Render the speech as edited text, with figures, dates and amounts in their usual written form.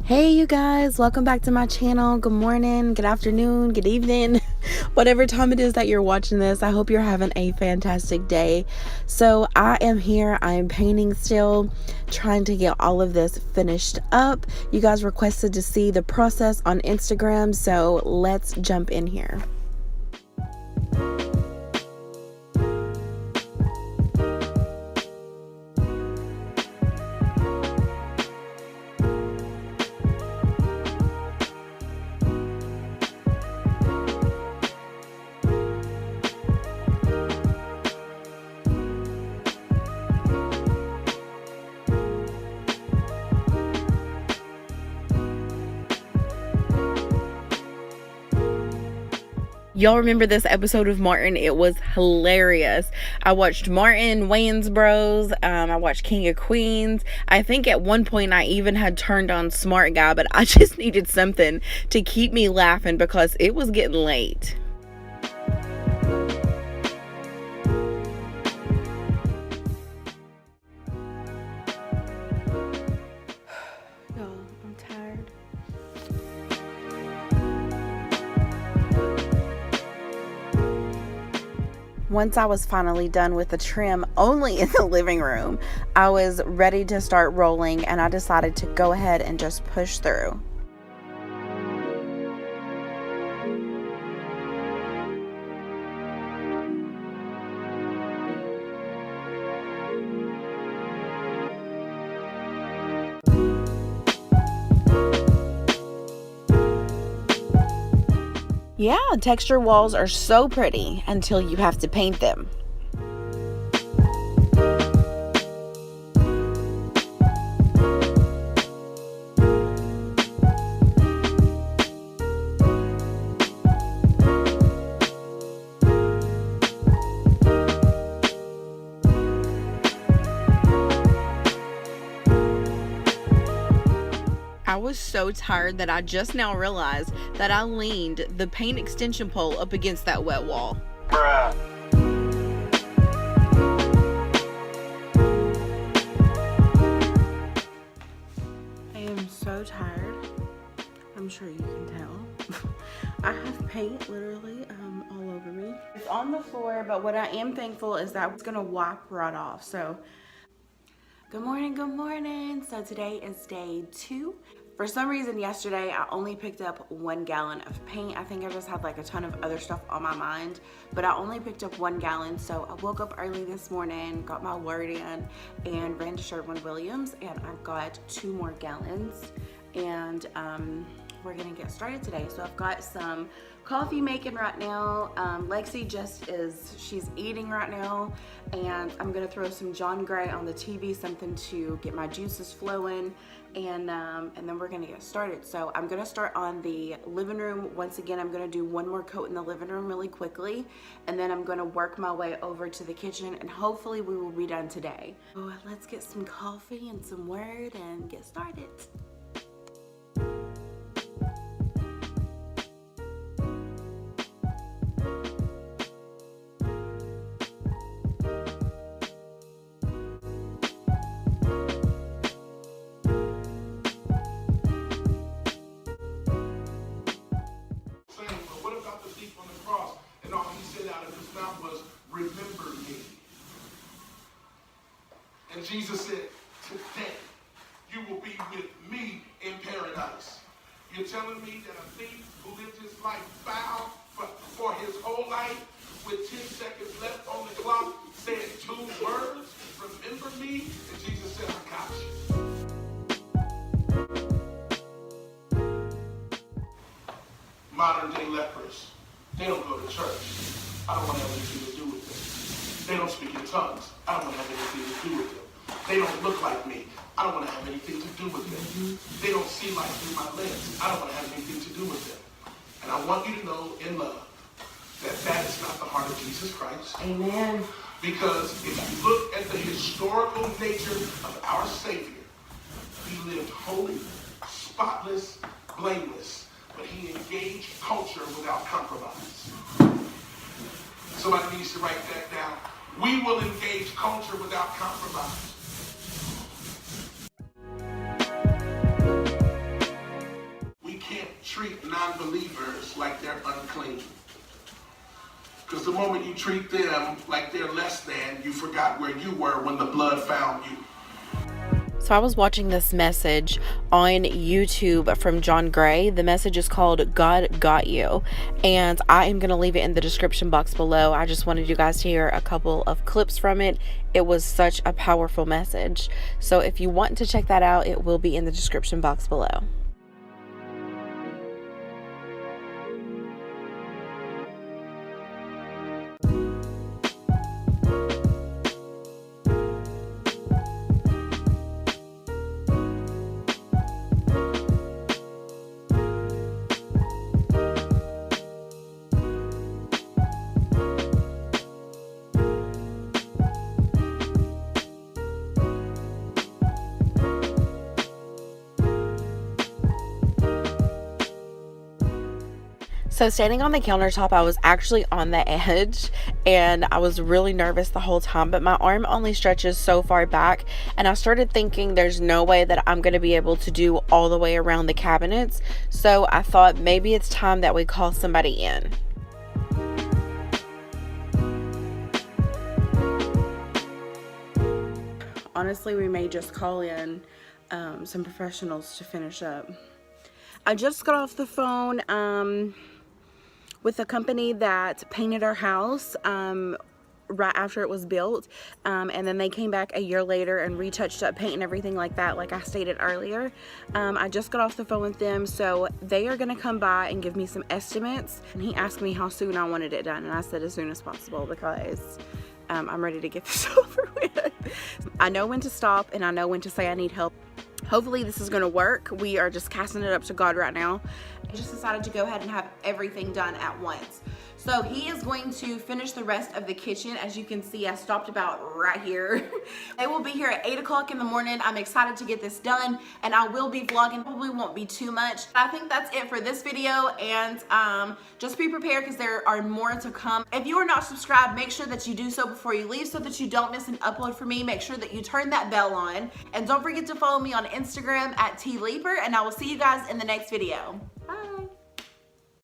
Hey you guys, welcome back to my channel. Good morning, good afternoon, good evening, whatever time it is that you're watching this. I hope you're having a fantastic day. So I am here, I am painting still, trying to get all of this finished up. You guys requested to see the process on Instagram, so let's jump in here. Y'all remember this episode of Martin? It was hilarious. I watched Martin, Wayans Bros. I watched King of Queens. I think at one point I even had turned on Smart Guy, but I just needed something to keep me laughing because it was getting late. Y'all, I'm tired. Once I was finally done with the trim only in the living room, I was ready to start rolling, and I decided to go ahead and just push through. Yeah, texture walls are so pretty until you have to paint them. I was so tired that I just now realized that I leaned the paint extension pole up against that wet wall. Bruh. I am so tired. I'm sure you can tell. I have paint literally all over me. It's on the floor, but what I am thankful is that it's gonna wipe right off. So good morning, good morning. So today is day 2. For some reason yesterday I only picked up 1 gallon of paint. I think I just had like a ton of other stuff on my mind, but I only picked up 1 gallon. So I woke up early this morning, got my word in, and ran to Sherwin-Williams, and I got 2 more gallons, and we're gonna get started today. So I've got some coffee making right now. Lexi she's eating right now, and I'm gonna throw some John Gray on the TV, something to get my juices flowing, and then we're gonna get started. So I'm gonna start on the living room. Once again, I'm gonna do 1 more coat in the living room really quickly, and then I'm gonna work my way over to the kitchen, and hopefully we will be done today. So let's get some coffee and some word and get started. And all he said out of his mouth was, "Remember me." And Jesus said, "Today you will be with me in paradise." You're telling me that a thief who lived his life foul for his whole life, with 10 seconds left on the clock, said 2 words, "Remember me"? And Jesus said, "I got you." Modern day lepers. They don't go to church. I don't want to have anything to do with them. They don't speak in tongues. I don't want to have anything to do with them. They don't look like me. I don't want to have anything to do with them. They don't see life through my lens. I don't want to have anything to do with them. And I want you to know in love that that is not the heart of Jesus Christ. Amen. Because if you look at the historical nature of our Savior, he lived holy, spotless, blameless. But he engaged culture without compromise. Somebody needs to write that down. We will engage culture without compromise. treat non-believers like they're unclean. Because the moment you treat them like they're less than, you forgot where you were when the blood found you. So I was watching this message on YouTube from John Gray. The message is called God Got You, and I am going to leave it in the description box below. I just wanted you guys to hear a couple of clips from it. It was such a powerful message. So if you want to check that out, it will be in the description box below. So standing on the countertop, I was actually on the edge and I was really nervous the whole time, but my arm only stretches so far back, and I started thinking there's no way that I'm going to be able to do all the way around the cabinets. So I thought maybe it's time that we call somebody in. Honestly, we may just call in some professionals to finish up. I just got off the phone with a company that painted our house right after it was built, and then they came back a year later and retouched up paint and everything like that, like I stated earlier. I just got off the phone with them, so they are gonna come by and give me some estimates. And he asked me how soon I wanted it done, and I said as soon as possible, because I'm ready to get this over with. I know when to stop and I know when to say I need help. Hopefully this is gonna work. We are just casting it up to God right now. I just decided to go ahead and have everything done at once. So he is going to finish the rest of the kitchen. As you can see, I stopped about right here. They will be here at 8 o'clock in the morning. I'm excited to get this done, and I will be vlogging. Probably won't be too much. I think that's it for this video, and just be prepared because there are more to come. If you are not subscribed, make sure that you do so before you leave so that you don't miss an upload from me. Make sure that you turn that bell on, and don't forget to follow me on Instagram at Leeper, and I will see you guys in the next video. Bye.